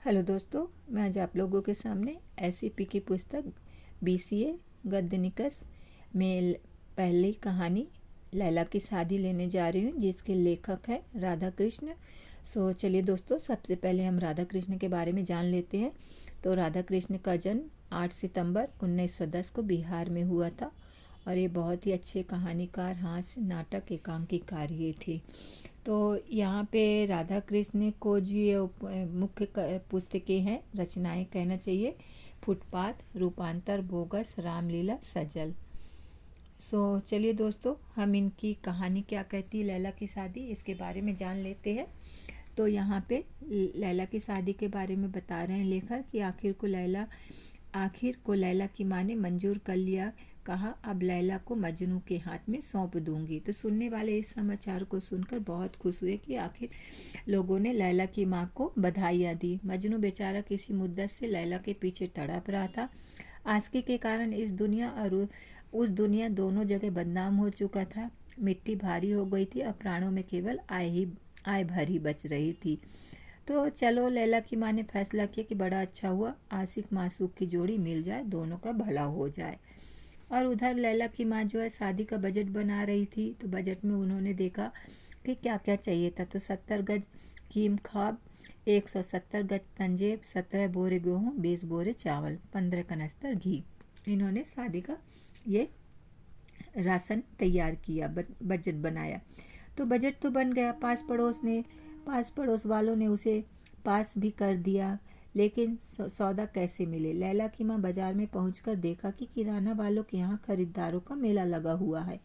Hello दोस्तों, मैं आज आप लोगों के सामने एसईपी की पुस्तक बीसीए गद्य निकष में पहली कहानी लैला की शादी लेने जा रही हूँ, जिसके लेखक है राधा कृष्ण। चलिए दोस्तों, सबसे पहले हम राधा कृष्ण के बारे में जान लेते हैं। तो राधा कृष्ण का जन्म 8 सितंबर 1910 को बिहार में हुआ था और ये बहुत ही अच्छे कहानीकार, हास्य, नाटक, एकांकीकार ये थे। तो यहाँ पे राधा कृष्ण को जो मुख्य पुस्तकें हैं, रचनाएं कहना चाहिए: फुटपाथ, रूपांतर, बोगस, रामलीला, सजल। चलिए दोस्तों, हम इनकी कहानी क्या कहती है, लैला की शादी, इसके बारे में जान लेते हैं। तो यहाँ पे लैला की शादी के बारे में बता रहे हैं लेखक कि आखिर को लैला की माँ ने मंजूर कर लिया। कहा, अब लैला को मजनू के हाथ में सौंप दूंगी। तो सुनने वाले इस समाचार को सुनकर बहुत खुश हुए कि आखिर लोगों ने लैला की माँ को बधाइयाँ दी। मजनू बेचारा किसी मुद्दत से लैला के पीछे तड़प रहा था। आशिकी के कारण इस दुनिया और उस दुनिया दोनों जगह बदनाम हो चुका था। मिट्टी भारी हो गई थी और प्राणों में केवल आय भर ही बच रही थी। तो चलो, लैला की माँ ने फैसला किया कि बड़ा अच्छा हुआ, आशिक मासूक की जोड़ी मिल जाए, दोनों का भला हो जाए। और उधर लैला की माँ जो है शादी का बजट बना रही थी। तो बजट में उन्होंने देखा कि क्या क्या चाहिए था। तो 70 गज कीम खाब, 170 गज तंजेब, 17 बोरे गेहूँ, 20 बोरे चावल, 15 कनस्तर घी। इन्होंने शादी का ये राशन तैयार किया, बजट बनाया। तो बजट तो बन गया, पास पड़ोस वालों ने उसे पास भी कर दिया। लेकिन सौदा कैसे मिले? लैला की माँ बाजार में पहुंचकर देखा कि किराना वालों के यहाँ खरीदारों का मेला लगा हुआ है।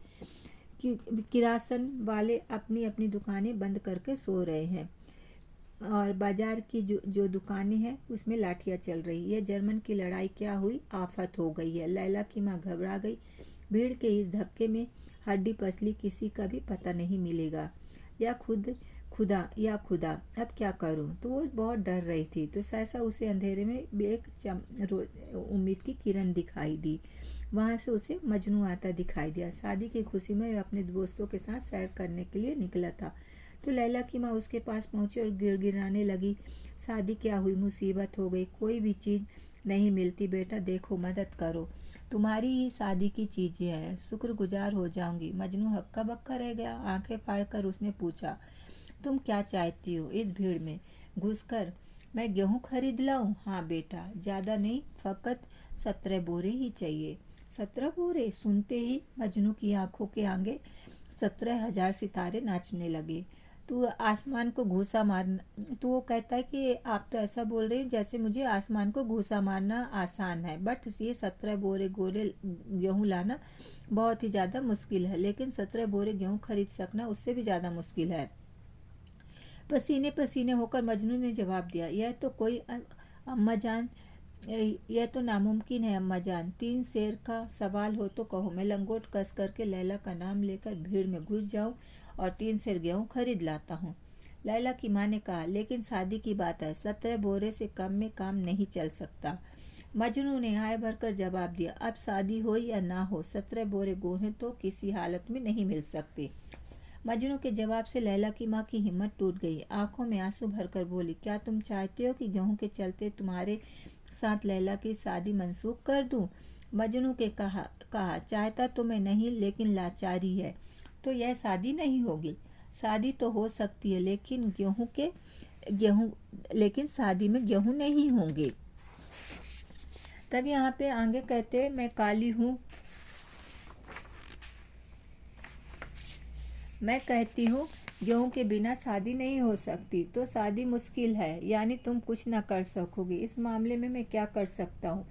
किरासन वाले अपनी अपनी दुकानें बंद करके सो रहे हैं और बाजार की जो दुकानें हैं उसमें लाठियाँ चल रही है। जर्मन की लड़ाई क्या हुई, आफत हो गई है। लैला की माँ घबरा गई। भीड़ के इस धक्के में हड्डी पसली किसी का भी पता नहीं मिलेगा। या खुदा, अब क्या करूं? तो वो बहुत डर रही थी। तो सहसा उसे अंधेरे में एक उम्मीद की किरण दिखाई दी। वहां से उसे मजनू आता दिखाई दिया। शादी की खुशी में वह अपने दोस्तों के साथ सैर करने के लिए निकला था। तो लैला की माँ उसके पास पहुंची और गिड़गिड़ाने लगी। शादी क्या हुई, मुसीबत हो गई, कोई भी चीज़ नहीं मिलती। बेटा देखो, मदद करो, तुम्हारी ही शादी की चीज़ें हैं, शुक्रगुजार हो जाऊंगी। मजनू हक्का बक्का रह गया। आंखें फाड़कर उसने पूछा, तुम क्या चाहती हो? इस भीड़ में घुसकर मैं गेहूं खरीद लाऊं? हाँ बेटा, ज़्यादा नहीं, फकत 17 बोरे ही चाहिए। 17 बोरे? सुनते ही मजनू की आंखों के आगे 17,000 सितारे नाचने लगे। तो वो कहता है कि आप तो ऐसा बोल रहे हैं जैसे मुझे आसमान को घूसा मारना आसान है, बट ये 17 बोरे गोरे गेहूँ लाना बहुत ही ज़्यादा मुश्किल है। लेकिन 17 बोरे गेहूँ खरीद सकना उससे भी ज़्यादा मुश्किल है। पसीने पसीने होकर मजनू ने जवाब दिया, अम्मा जान, यह तो नामुमकिन है अम्मा जान। 3 शेर का सवाल हो तो कहो, मैं लंगोट कस करके लैला का नाम लेकर भीड़ में घुस जाऊं और 3 शेर गेहूं खरीद लाता हूँ। लैला की माँ ने कहा, लेकिन शादी की बात है, 17 बोरे से कम में काम नहीं चल सकता। मजनू ने आय भरकर जवाब दिया, अब शादी हो या ना हो, 17 बोरे गेहूं तो किसी हालत में नहीं मिल सकते। मजनू के जवाब से लैला की माँ की हिम्मत टूट गई। आंखों में आंसू भरकर बोली, क्या तुम चाहते हो कि गेहूं के चलते तुम्हारे साथ लैला की शादी मंसूख कर दूं? मजनू के कहा, चाहता तो मैं नहीं, लेकिन लाचारी है तो यह शादी नहीं होगी। शादी तो हो सकती है, लेकिन शादी में गेहूं नहीं होंगे। तब यहाँ पे आगे कहते, मैं कहती हूँ गेहूं के बिना शादी नहीं हो सकती, तो शादी मुश्किल है, यानी तुम कुछ ना कर सकोगी। इस मामले में मैं क्या कर सकता हूँ?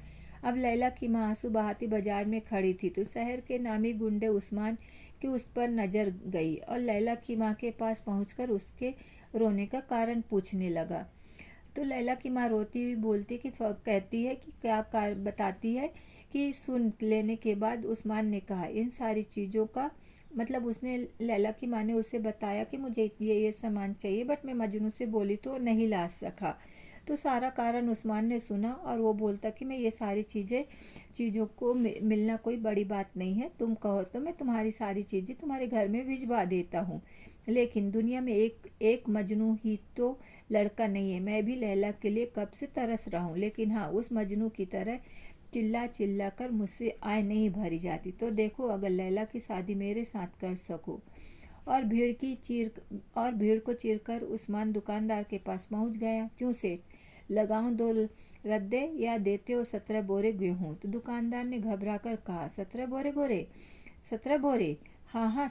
अब लैला की माँ आंसू बहाती बाजार में खड़ी थी। तो शहर के नामी गुंडे उस्मान की उस पर नजर गई और लैला की माँ के पास पहुंचकर उसके रोने का कारण पूछने लगा। तो लैला की माँ रोती हुई बोलती कि कहती है कि बताती है कि सुन लेने के बाद उस्मान ने कहा, इन सारी चीज़ों का मतलब उसने लैला की माँ ने उसे बताया कि मुझे ये सामान चाहिए, बट मैं मजनू से बोली तो नहीं ला सका। तो सारा कारण उस्मान ने सुना और वो बोलता कि मैं ये सारी चीज़ों को मिलना कोई बड़ी बात नहीं है, तुम कहो तो मैं तुम्हारी सारी चीज़ें तुम्हारे घर में भिजवा देता हूँ, लेकिन दुनिया में एक मजनू ही तो लड़का नहीं है। मैं भी लैला के लिए कब से तरस रहा हूँ, लेकिन हाँ, उस मजनू की तरह चिल्ला चिल्ला कर मुझसे आय नहीं भरी जाती। तो देखो, अगर लैला की शादी मेरे साथ कर सको। और भीड़ को चीरकर उस्मान दुकानदार के पास पहुंच गया। क्यों सेठ, लगाऊं 2 रद्दे या देते हो 17 बोरे गेहूं? तो दुकानदार ने घबरा कर कहा, 17 बोरे? हाँ हाँ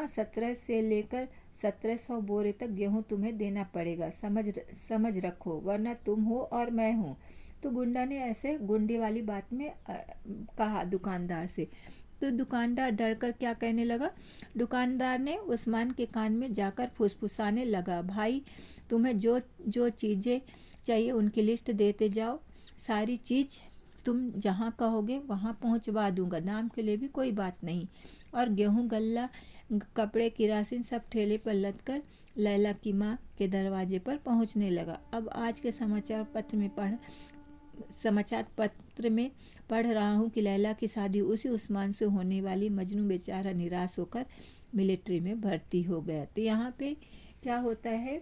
17 से लेकर 1700 बोरे तक गेहूं तुम्हें देना पड़ेगा, समझ रखो, वरना तुम हो और मैं हूँ। तो गुंडा ने ऐसे गुंडे वाली बात में कहा दुकानदार से। तो दुकानदार डर कर क्या कहने लगा, दुकानदार ने उस्मान के कान में जाकर फुसफुसाने लगा, भाई तुम्हें जो जो चीज़ें चाहिए उनकी लिस्ट देते जाओ, सारी चीज़ तुम जहाँ कहोगे वहाँ पहुँचवा दूंगा, दाम के लिए भी कोई बात नहीं। और गेहूँ, गल्ला, कपड़े, किरासिन सब ठेले पर लद कर लैला की माँ के दरवाजे पर पहुँचने लगा। अब आज के समाचार पत्र में पढ़ रहा हूँ कि लैला की शादी उसी उस्मान से होने वाली। मजनू बेचारा निराश होकर मिलिट्री में भर्ती हो गया। तो यहाँ पे क्या होता है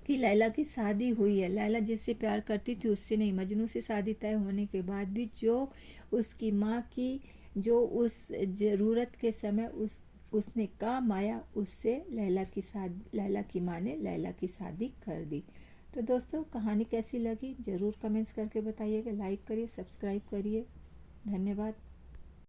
कि लैला की शादी हुई है। लैला जिससे प्यार करती थी उससे नहीं, मजनू से शादी तय होने के बाद भी जो उसकी माँ की जो उस ज़रूरत के समय उसने काम आया, उससे लैला की माँ ने लैला की शादी कर दी। तो दोस्तों, कहानी कैसी लगी ज़रूर कमेंट्स करके बताइएगा, लाइक करिए, सब्सक्राइब करिए। धन्यवाद।